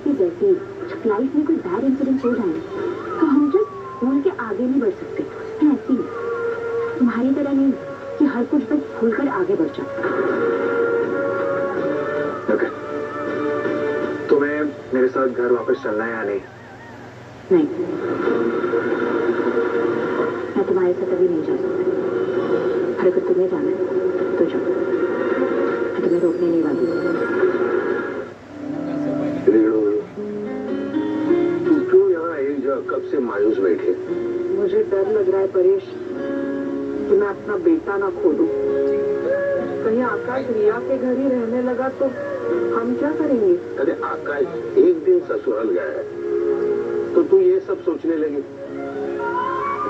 आपकी जैसी जब लाइफ में कोई बैड इंसिडेंट हो जाए तो हम जस्ट भूल के आगे नहीं बढ़ सकते। मैं ऐसी तुम्हारी तरह नहीं कि हर कुछ बस भूलकर आगे बढ़ जाता। okay. तुम्हें मेरे साथ घर वापस चलना है या नहीं? नहीं, मैं तुम्हारे साथ अभी नहीं जा सकती। और अगर तुम्हें जाना है तो जाओ, मैं तुम्हें रोकने नहीं वाली। तू क्यों यहाँ एक जगह कब से मायूस बैठे? मुझे डर लग रहा है परेश कि मैं अपना बेटा ना खो दूं। कहीं आकाश रिया के घर ही रहने लगा तो हम क्या करेंगे? अरे आकाश एक दिन ससुराल गया है तो तू ये सब सोचने लगी?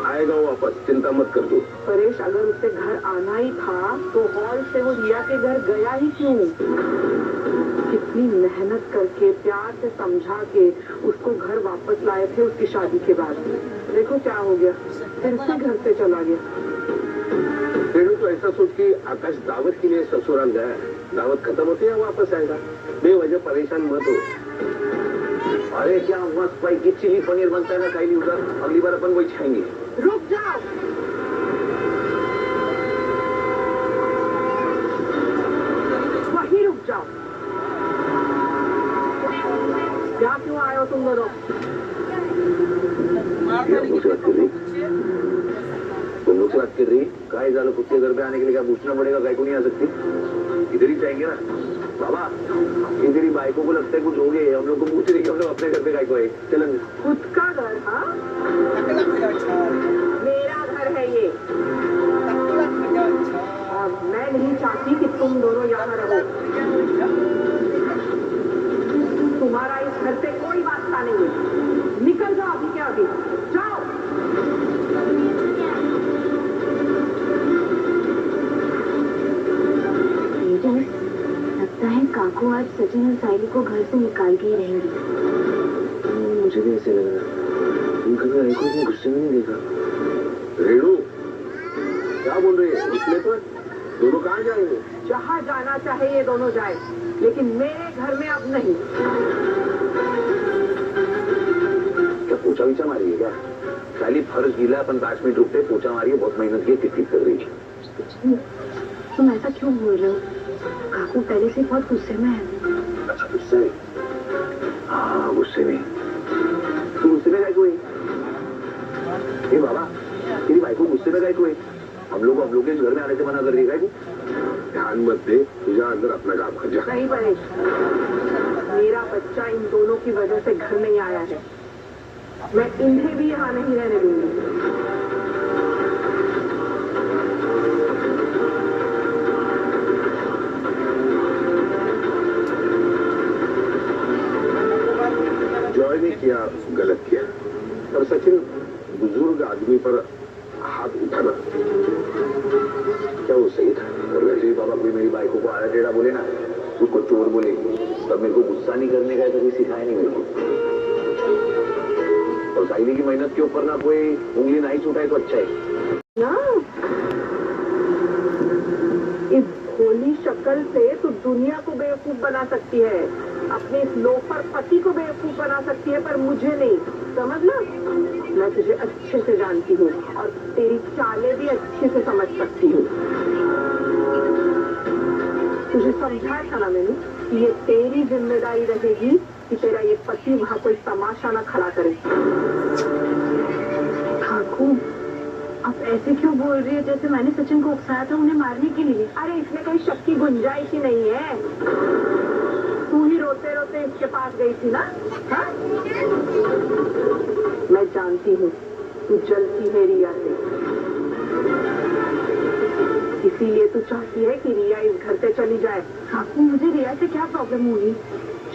आएगा वो वापस, चिंता मत कर तू। परेश अगर उसे घर आना ही था तो हॉल से वो रिया के घर गया ही क्यों? कितनी मेहनत करके प्यार से समझा के उसको घर वापस लाए थे उसकी शादी के बाद। देखो क्या हो गया, फिर से घर से चला गया। रेणु तो ऐसा सोच कि आकाश दावत के लिए ससुराल गया है, दावत खत्म होती है वापस आएगा। बेवजह परेशान मत हो। अरे क्या मस्त भाई की चिली पनीर बनता है ना, खाई ली उधर, अगली बार अपन वही खाएंगे। रुक जाओ, वहीं रुक जाओ। क्या क्यों आए हो तुम दोनों? नुकसान कर रही काय झालं? कुत्ते घर पे आने के लिए क्या पूछना पड़ेगा? काय को नहीं आ सकती? इधर ही जाएंगे ना बाबा। इधर ही बाइकों को लगता है कुछ हो गए, हम लोग को पूछ रही कि हम लोग अपने घर पे काय को आए। चलेंगे खुद का घर? हाँ, मेरा घर है ये और मैं नहीं चाहती कि तुम दोनों यहाँ रहो। तुम्हारा इस घर से कोई वास्ता नहीं है। निकल जाओ अभी के अभी, जाओ। लगता है काकू आज सचिन और साइली को घर से निकाल के ही रहेंगे। मुझे भी ऐसे लग रहा है। तुम कभी आई को इतने गुस्से में नहीं देखा। रेणु क्या बोल रही है? उसमें तो दोनों कहाँ जाएंगे? जहाँ जाना चाहे ये दोनों जाए, लेकिन मेरे घर में अब नहीं। क्या पोछा विचा मारी है क्या? खाली फर्श गीला, अपन 5 मिनट रुकते, पोछा मारी है, बहुत मेहनत की, टिक कर रही है। तुम ऐसा क्यों बोल रहे हो? काकू पहले से बहुत गुस्से में है। अच्छा गुस्से में? हाँ गुस्से में। तू गुस्से में गायक हुई? बाबा तेरी भाई को गुस्से में गायक हुई? हम लोग इस घर में आने से मना कर रही है। ध्यान मत दे, तुझा अंदर अपना काम कर जा। नहीं परेश, मेरा बच्चा इन दोनों की वजह से घर नहीं आया है। मैं इन्हें भी यहाँ नहीं रहने दूंगी। जॉय ने किया, गलत किया, पर सचिन बुजुर्ग आदमी पर हाथ उठाना क्या वो सही था? और वैसे ही बाबा कोई मेरी बाइकों को आड़ा टेढ़ा बोले ना, उसको चोर बोले, तब मेरे को गुस्सा नहीं करने का कभी सिखाया नहीं मेरे को। और साइली की मेहनत के ऊपर ना कोई उंगली नहीं छूटाए तो अच्छा है ना। इस भोली शक्ल से तू दुनिया को बेवकूफ बना सकती है, अपने इस लोफर पति को बेवकूफ बना सकती है, पर मुझे नहीं। समझ ना, मैं तुझे अच्छे से जानती हूँ और तेरी चालें भी अच्छे से समझ सकती हूँ। तुझे समझाया था ना मैंने कि ये तेरी जिम्मेदारी रहेगी कि तेरा ये पति वहाँ कोई तमाशा ना खड़ा करे। काकू आप ऐसे क्यों बोल रही है जैसे मैंने सचिन को उकसाया था उन्हें मारने के लिए? अरे इसमें कहीं शक की गुंजाइश ही नहीं है। तू ही रोते रोते इसके पास गई थी ना? हाँ? मैं जानती हूँ तू जलती है रिया से, इसीलिए तू चाहती है कि रिया इस घर से चली जाए। काकू मुझे रिया से क्या प्रॉब्लम हुई?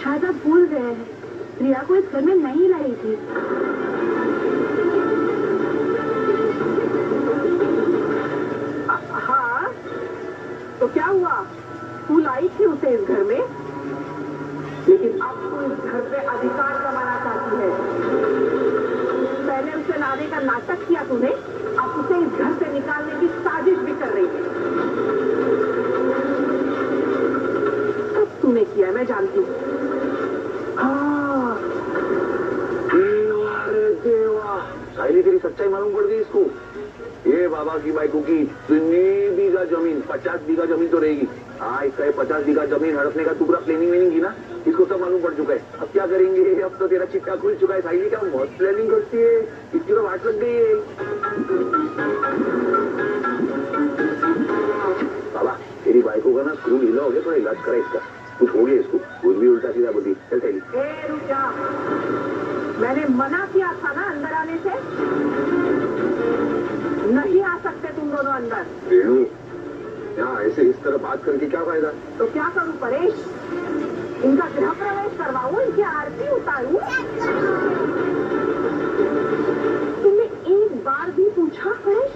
शायद आप भूल गए हैं, रिया को इस घर में नहीं लाई थी। हाँ तो क्या हुआ? तू लाई थी उसे इस घर में, लेकिन अब तू इस घर पे अधिकार जमाना चाहती है। पहले उसे लाने का नाटक किया तूने, अब उसे इस घर से निकालने की साजिश भी कर रही है। सब तूने किया, मैं जानती हूँ। हाँ साहिली तेरी सच्चाई मालूम पड़ गई इसको। ये बाबा की बाइकों की इतनी बीघा जमीन, 50 बीघा जमीन तो रहेगी। हाँ, इसका ये 50 बीघा जमीन हड़पने का तू पूरा प्लानिंग वेनिंग की ना, इसको सब मालूम पड़ चुका है। अब क्या करेंगे, अब तो तेरा चिट्ठा खुल चुका है। साहिली क्या मस्त प्लानिंग करती है, इसकी तो वाट लग गई है। बाबा तेरी बाइकों का ना स्क्रू ढीला हो गया, थोड़ा इलाज करा इसका, कुछ हो गया इसको, कुछ भी उल्टा सीधा बोलती। चल साहिली। रुक जा, मैंने मना किया था ना अंदर आने से। नहीं आ सकते तुम दोनों अंदर। रेणु, यहाँ ऐसे इस तरह बात करके क्या फायदा? तो क्या करूं परेश, इनका गृह प्रवेश करवाऊं, इनकी आरती उतारूं? तुमने एक बार भी पूछा परेश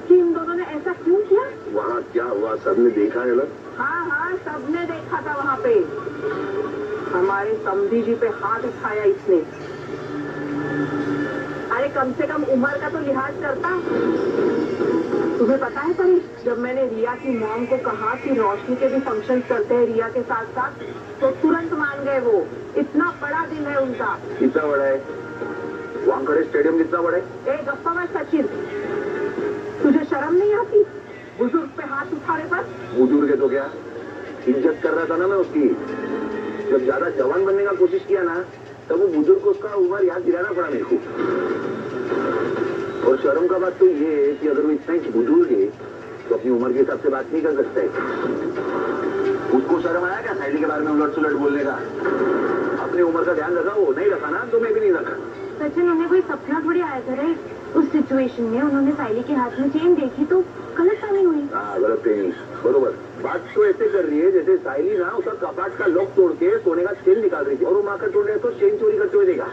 कि इन दोनों ने ऐसा क्यों किया? वहाँ क्या हुआ सबने देखा है ना? हाँ हाँ, सबने देखा था वहाँ पे। हमारे समधी जी पे हाथ उठाया इसने। अरे कम से कम उम्र का तो लिहाज करता। तुम्हें पता है परी, जब मैंने रिया की मॉम को कहा कि रोशनी के भी फंक्शन करते हैं रिया के साथ साथ, तो तुरंत मान गए वो। इतना बड़ा दिल है उनका। कितना बड़ा है? वानखेड़े स्टेडियम कितना बड़ा है? एक गप्पा में सचिन, तुझे शर्म नहीं आती बुजुर्ग पे हाथ उठाने पर? बुजुर्ग है तो क्या, इज्जत कर रहा था ना मैं उसकी। जब ज्यादा जवान बनने का कोशिश किया ना, तब वो बुजुर्ग को उसका उम्र याद दिलाना पड़ा मेरे को। और शर्म का बात तो ये है कि अगर वो इतना ही बुजुर्ग है तो अपनी उम्र के हिसाब से बात नहीं कर सकता है। उसको शर्म आया क्या साइली के बारे में उलट सुलट बोलने का? अपनी उम्र का ध्यान रखा, वो नहीं रखा ना तो मैं भी नहीं रखा। सचिन, उन्हें कोई सपना थोड़ी आया था रे। उस सिचुएशन में उन्होंने साइली के हाथ में चेन देखी तो गलतफहमी हुई। हाँ, गलतफहमी, बरोबर। बात तो ऐसे कर रही है जैसे साइली ना उसका कपाट का लॉक तोड़ के सोने का चेन निकाल रही थी और वो माकर तोड़ रहे तो चेन चोरी करते हुए देखा।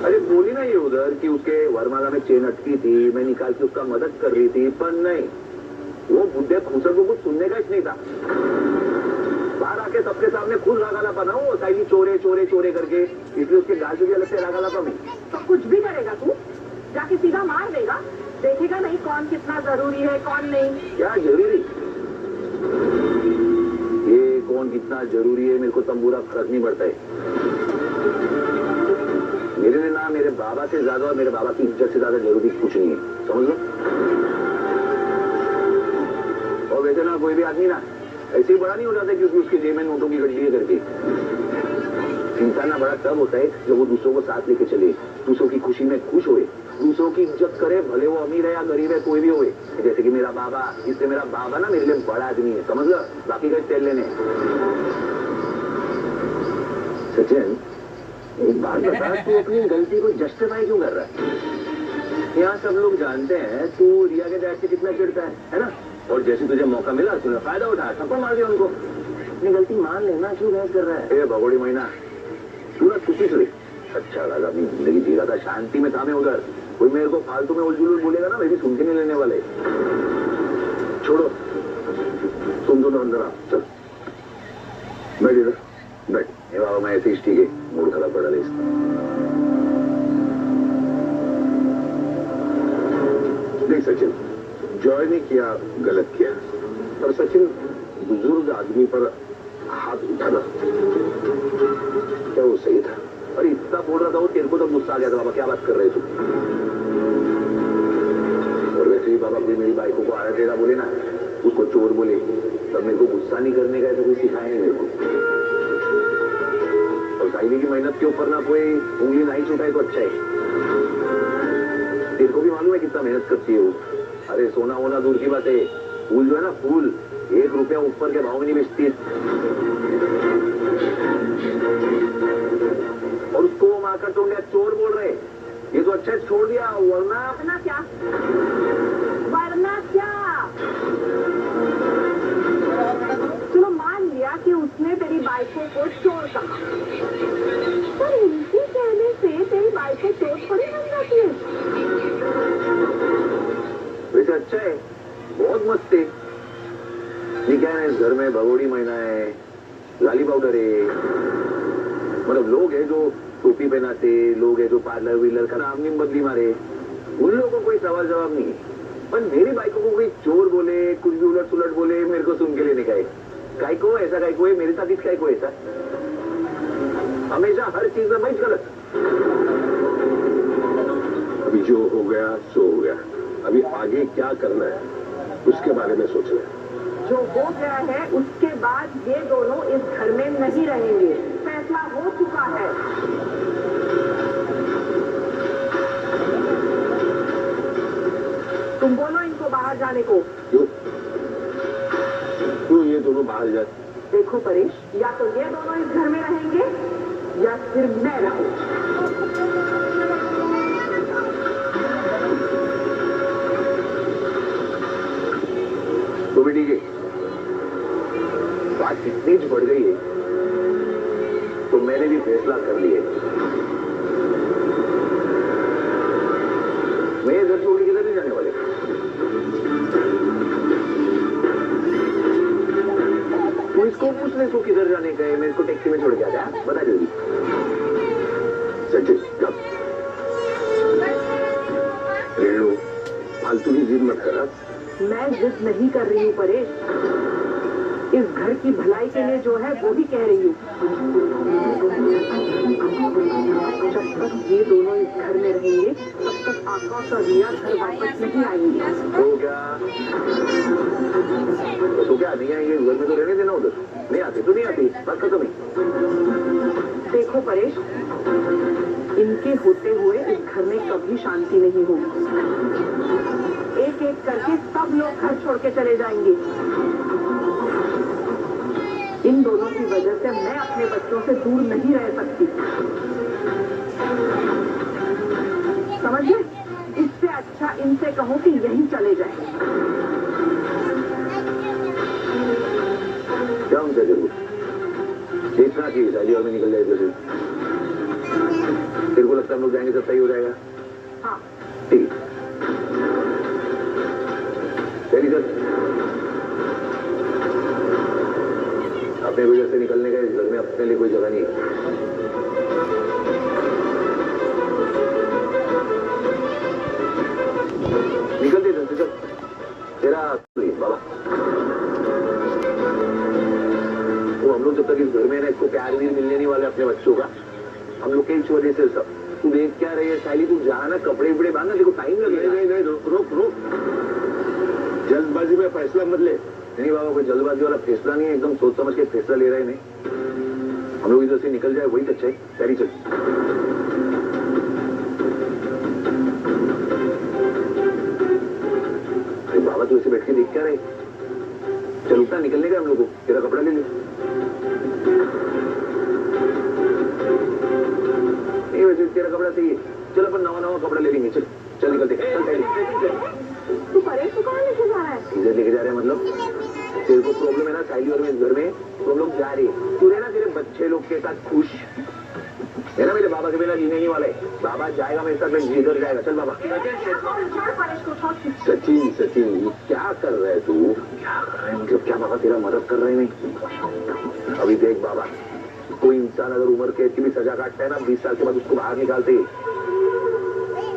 अरे बोली ना ये उधर कि उसके वरमाला में चेन अटकी थी, मैं निकाल के उसका मदद कर रही थी, पर नहीं, वो बुढ़े खूसर को कुछ सुनने का ही नहीं था। बाहर आके सबके सामने खुद रागाला बना वो साइली चोरे चोरे चोरे करके, इसलिए उसके गाल से भी अलग से रागाला पा। तो कुछ भी करेगा तू, जाके सीधा मार देगा, देखेगा नहीं कौन कितना जरूरी है कौन नहीं। क्या जरूरी? ये कौन कितना जरूरी है मेरे को तंबूरा फर्क नहीं पड़ता है। मेरे लिए ना मेरे बाबा से ज्यादा और मेरे बाबा की इज्जत से ज्यादा जरूरी कुछ नहीं है, समझ लो। और वैसे ना कोई भी आदमी ना ऐसे ही बड़ा नहीं हो जाता क्योंकि उसके जेब में नोटों की गड्डी है करके। इंसान ना बड़ा तब होता है जब वो दूसरों को साथ लेके चले, दूसरों की खुशी में खुश होए, दूसरों की इज्जत करे, भले वो अमीर है या गरीब है, कोई भी होए। जैसे कि मेरा बाबा, इसलिए मेरा बाबा ना मेरे लिए बड़ा आदमी है, समझ लो। बाकी का तेल लेने। सचिन, एक बात बता, तू अपनी गलती को जस्टिफाई क्यों कर रहा है? यहाँ सब लोग जानते हैं तू रिया के डैड से कितना चिढ़ता है ना? और जैसे तुझे मौका मिला तूने फायदा उठाया, थप्पड़ मार दिया उनको। अपनी गलती मान लेना, क्यों बहस कर रहा है? भगोड़ी महीना तू ना खुशी से अच्छा लगा, अपनी जिंदगी जी रहा था, शांति में था मैं उधर। कोई मेरे को फालतू में उलझुल बोलेगा ना, मैं भी सुन के नहीं लेने वाले। छोड़ो, तुम दोनों अंदर आओ, चल बैठ इधर बैठ। बाबा मैं ऐसे ही ठीक है, मूड खराब पड़ा रहा इसका। देख सचिन, जॉय ने किया गलत किया, पर सचिन बुजुर्ग आदमी पर हाथ उठाना क्या वो सही था? और इतना बोल रहा था वो, तेरे को तो गुस्सा आ गया था। बाबा क्या बात कर रहे थे? और वैसे ही बाबा कोई मेरी बाइकों को आया तेरा बोले ना, उसको चोर बोले, तब मेरे को गुस्सा नहीं करने का ऐसा कोई सिखाया नहीं मेरे को। और साइली की मेहनत के ऊपर ना कोई उंगली नहीं छुटाए तो अच्छा है। तेरे को भी मालूम है कितना मेहनत करती है वो। अरे सोना होना दूर की बात है, फूल जो है ना, फूल 1 रुपया ऊपर के भाव में नहीं बेचती। और उसको वो माकर तोड़ चोर बोल रहे, ये तो अच्छा छोड़ दिया, वरना क्या? वरना क्या? चलो मान लिया कि उसने तेरी बाइकों को चोर कहा, पर उनके कहने से तेरी बाइकों चोर थोड़ी बन जाती है। वैसे अच्छा है, बहुत मस्त है। ये क्या है, इस घर में भगोड़ी महीना है, लाली पाउडर है, मतलब लोग है जो टोपी पहनाते, लोग है जो पार्लर व्हीलर का नाम नहीं बदली मारे, उन लोगों को कोई सवाल जवाब नहीं है। पर मेरी बाइकों को कोई चोर बोले, कुछ भी उलट सुलट बोले, मेरे को सुन के लेने का है। काय को ऐसा, काय को है मेरे साथ, इसका को ऐसा, हमेशा हर चीज में मैं गलत। अभी जो हो गया सो हो गया। अभी आगे क्या करना है उसके बारे में सोचना है। जो हो गया है उसके बाद ये दोनों इस घर में नहीं रहेंगे। फैसला हो चुका है। तुम बोलो इनको बाहर जाने को। क्यों क्यों ये दोनों बाहर जाए? देखो परेश, या तो ये दोनों इस घर में रहेंगे या फिर मैं रहूं। तो भी ठीक है, बात इतनी बढ़ गई है तो मैंने भी फैसला कर लिया। मैं घर छोड़ के किधर नहीं जाने वाले। तू इसको पूछ ले तू किधर जाने का है। मैं इसको टैक्सी में छोड़ के आ जा, बता जल्दी। सचिन कब रेणु फालतू की जिद मत कर। मैं जिद नहीं कर रही हूँ परेश, इस घर की भलाई के लिए जो है वो भी कह रही हूँ। जब तक ये दोनों इस घर में रहेंगे तब तक आकाश और रिया घर वापस नहीं आएंगे। तो क्या नहीं आएंगे? घर में तो रहने देना। उधर नहीं आती तो नहीं आती, बात खत्म है। देखो परेश, इनके होते हुए इस घर में कभी शांति नहीं होगी। एक एक करके सब लोग घर छोड़ के चले जाएंगे। इन दोनों की वजह से मैं अपने बच्चों से दूर नहीं रह सकती। समझे? इससे अच्छा इनसे कहो कि यहीं चले जाएं। क्या उनसे जरूर इतना की शादी और में निकल जाए जैसे तेरे को लगता है हम लोग जाएंगे तो सही हो जाएगा? हाँ ठीक। चलिए सर, अपने वजह से निकलने का इस घर में अपने लिए कोई जगह नहीं है। निकल दे जल्दी चल। तेरा बाबा तो हम लोग जब तक इस घर में ना इसको प्यार भी मिलने नहीं वाले अपने बच्चों का, हम लोग के इस वजह से सब। तू देख क्या रही है साली, तू जा ना कपड़े वपड़े बांधना, देखो टाइम लगेगा। नहीं रोक रोक, जल्दबाजी में फैसला मत ले। नहीं बाबा, कोई जल्दबाजी वाला फैसला नहीं है, एकदम सोच समझ के फैसला ले रहे हैं। नहीं, हम लोग इधर से निकल जाए वही अच्छा है। तैयारी चल। अरे बाबा तू इसे बैठ के देख क्या रहे? चल उठना, निकलने का हम लोग को। तेरा कपड़ा ले ले। तेरा कपड़ा चाहिए, चल अपन नवा कपड़ा ले लेंगे। चल चल निकलते। तू परेश को कहाँ लेके जा रहा है? इधर लेके जा रहे हैं मतलब तेरे को प्रॉब्लम है ना साइली और में इस घर में, तो हम लोग जा रहे हैं। तू रहना तेरे बच्चे लोग के साथ खुश है ना। मेरे बाबा के बिना जीने नहीं वाले। बाबा जाएगा मेरे साथ, मैं जिधर जाएगा। चल बाबा। सचिन सचिन क्या कर रहे है तू? क्या कर रहे हैं मतलब? क्या बाबा तेरा मदद कर रहे नहीं? अभी देख बाबा, कोई इंसान अगर उम्र कैद की भी सजा काटता है ना, 20 साल के बाद उसको बाहर निकालते।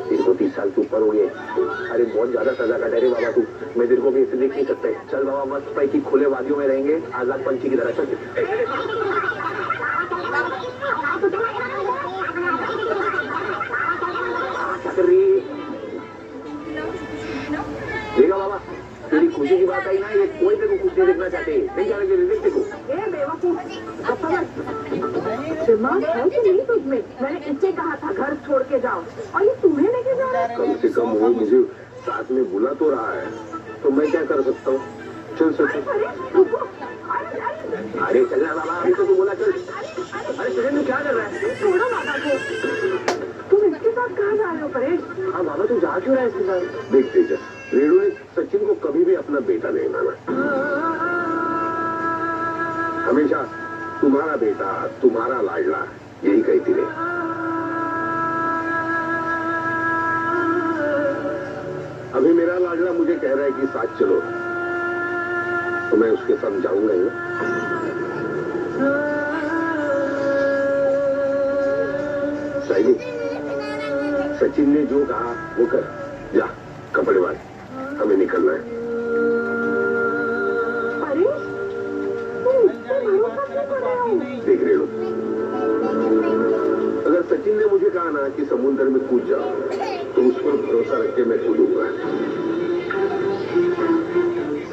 तेरे को 30 साल से ऊपर हो गए। अरे बहुत ज्यादा सजा काटा रे बाबा तू। मैं तेरे को भी ऐसे देख नहीं सकता। चल बाबा, मस्त पैकी खुले वादियों में रहेंगे, आजाद पंछी की तरह। चल देखा बाबा, तेरी खुशी की बात आई ना, ये कोई तेरे को खुश नहीं देखना चाहते। नहीं जाने के देखो। दिमाग है कि नहीं तुझमें? मैंने इससे कहा था घर छोड़ के जाओ, और ये तुम्हें लेके जा रहा है। कम से कम वो मुझे साथ में बुला तो रहा है, तो मैं क्या कर सकता हूँ? चल सकता। अरे चलना बाबा, अभी तो तू बोला चल। अरे तुझे तू क्या कर रहा है? छोड़ो बाबा को। तुम इसके साथ कहाँ जा रहे हो परेश? हाँ बाबा, तू जा क्यों रहा है इसके साथ? देख तेजस, रेणु ने सचिन को कभी भी अपना बेटा नहीं माना। हमेशा तुम्हारा बेटा, तुम्हारा लाडला, यही कहती रही। अभी मेरा लाडला मुझे कह रहा है कि साथ चलो, तो मैं उसके साथ जाऊंगा ही। साइली, सचिन ने जो कहा वो कर। जा कपड़े बांध, हमें निकलना है। परेश, तुम इससे भरोसा क्यों कर रहे हो? देख रहे हो, अगर सचिन ने मुझे कहा ना कि समुद्र में कूद जाओ, तो उस पर भरोसा रख के मैं कूदूंगा।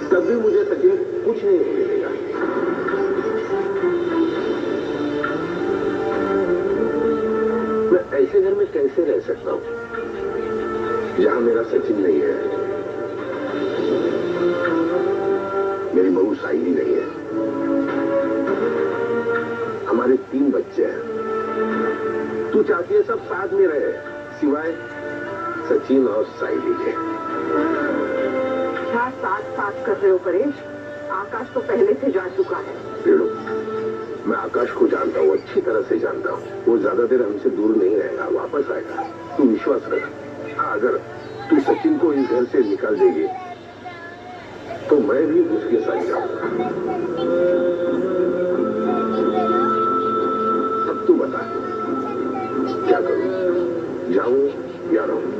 तब भी मुझे सचिन कुछ नहीं होने देगा। मैं ऐसे घर में कैसे रह सकता हूं जहां मेरा सचिन नहीं है, मेरी बहू साइली नहीं है, हमारे 3 बच्चे हैं। तू चाहती है सब साथ में रहे सिवाय सचिन और साइली के। क्या साथ कर रहे हो परेश? आकाश तो पहले से जा चुका है। रेणु, मैं आकाश को जानता हूँ, अच्छी तरह से जानता हूँ। वो ज्यादा देर हमसे दूर नहीं रहेगा, वापस आएगा। तू विश्वास रख। हाँ, अगर तू सचिन को इस घर से निकाल देगी तो मैं भी उसके साथ जाऊंगा। अब तू बता क्या करूं, जाऊं या रहूं?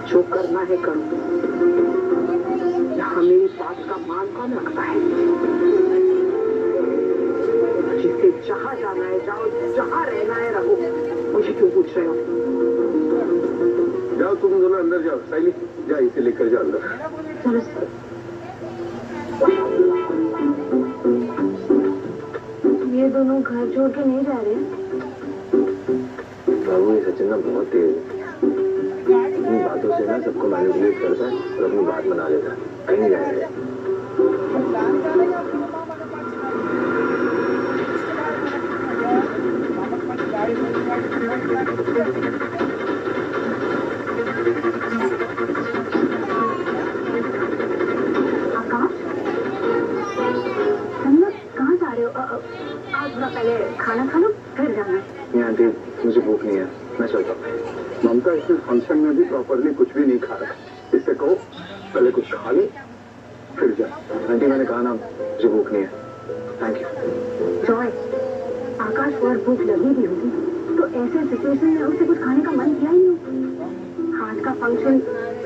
जो करना है करो। यहाँ मेरी बात का मान कौन रखता है? जिसे जहाँ जाना है जाओ, जहाँ रहना है रहो। मुझे क्यों पूछ रहे हो? जाओ, तुम दोनों अंदर जाओ। साइली, जा, इसे लेकर जा अंदर। चलो। ये दोनों घर छोड़ के नहीं जा रहे हैं? बाबू, ये सचिन ना बहुत तेज है। अपनी बातों से ना सबको मैनिपुलेट करता है और अपनी बात बना लेता है। कहीं जाएगा। आकाश, तुम लोग कहाँ जा रहे हो? आज थोड़ा पहले खाना खा लो, फिर जाना है। आंटी, मुझे भूख नहीं है, मैं चलता हूँ। ममता इस फंक्शन में भी प्रॉपरली कुछ भी नहीं खा रहा। इससे कहो पहले कुछ खा ले फिर जा। आंटी, मैंने कहा ना मुझे भूख नहीं है। Thank you. जॉय, आकाश को और भूख लगी भी होगी तो ऐसे सिचुएशन में उसे कुछ खाने का मन किया ही नहीं। आज का फंक्शन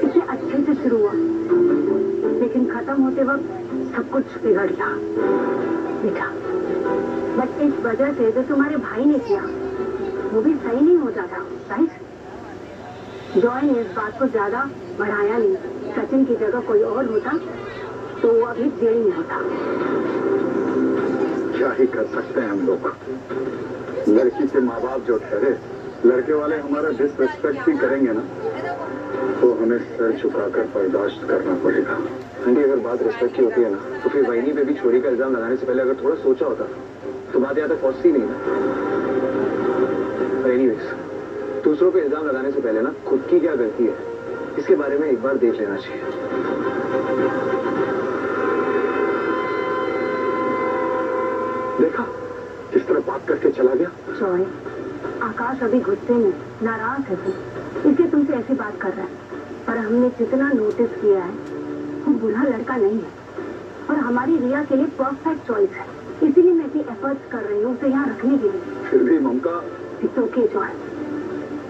इतने अच्छे से शुरू हुआ लेकिन खत्म होते वक्त सब कुछ बिगड़ गया बेटा। बट इस वजह से जो तुम्हारे भाई ने किया वो भी सही नहीं हो जाता, राइट? जॉय ने इस बात को ज्यादा बढ़ाया नहीं। सचिन की जगह कोई और होता तो वो अभी जेल में होता। क्या ही कर सकते हैं हम लोग। लड़की के माँ बाप जो ठहरे, लड़के वाले हमारा डिसरेस्पेक्ट भी करेंगे ना तो हमें सर झुकाकर बर्दाश्त करना पड़ेगा। आंटी, अगर बात रिस्पेक्ट की होती है ना तो फिर वहीनी पे भी चोरी का इल्जाम लगाने से पहले अगर थोड़ा सोचा होता तो बात यहाँ तक पहुंचती नहीं ना। एनीवेज, दूसरों पे इल्जाम लगाने से पहले ना खुद की क्या गलती है इसके बारे में एक बार देख लेना चाहिए। देखा किस तरह बात करके चला गया। जॉय, आकाश अभी गुस्से में नाराज है इसलिए तुमसे ऐसी बात कर रहा है। पर हमने जितना नोटिस किया है वो बुरा लड़का नहीं है और हमारी रिया के लिए परफेक्ट चॉइस है। इसीलिए मैं भी एफर्ट्स कर रही हूँ उसे यहाँ रखने के लिए। फिर भी ममता, इट्स ओके जॉय,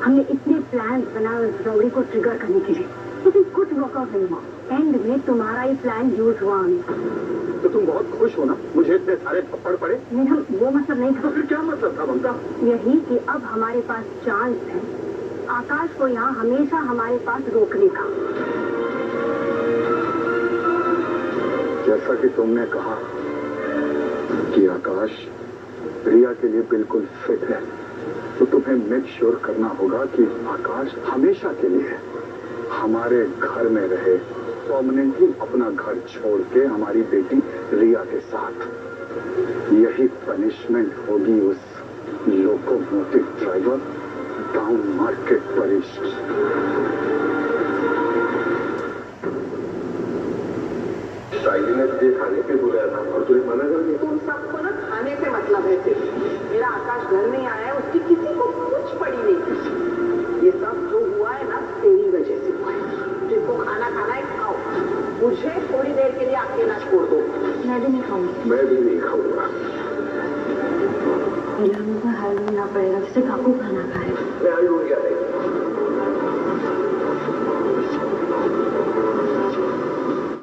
हमने इतने प्लान बनाए उस रौड़ी को ट्रिगर करने के लिए लेकिन कुछ वर्कआउट नहीं हुआ। एंड में तुम्हारा ही प्लान यूज हुआ। तो तुम बहुत खुश हो ना मुझे इतने सारे थप्पड़ पड़े? नहीं, वो मतलब नहीं था। तो फिर क्या मतलब था ममता? यही कि अब हमारे पास चांस है आकाश को यहाँ हमेशा हमारे पास रोकने का। जैसा कि तुमने कहा कि आकाश रिया के लिए बिल्कुल फिट है तो तुम्हें मेक श्योर करना होगा कि आकाश हमेशा के लिए हमारे घर में रहे, परमानेंटली अपना घर छोड़ के हमारी बेटी रिया के साथ। यही पनिशमेंट होगी उस locomotive driver down market Paresh. Saili ने तुझे खाने पे बुलाया था और तुझे मना कर दिया। तुम सबको ना खाने से मतलब है सिर्फ। मेरा आकाश घर में आया है, उसकी किसी को कुछ पड़ी नहीं। ये सब जो हुआ है ना तेरी वजह से हुआ है। जिसको खाना खाना है खाओ, मुझे थोड़ी देर के लिए अकेला छोड़ दो। मैं भी नहीं खाऊंगी। मैं भी नहीं खाऊंगा। मुझे हाल होना पड़ेगा जिससे काकू खाना खाए। मैं आई हूँ क्या नहीं?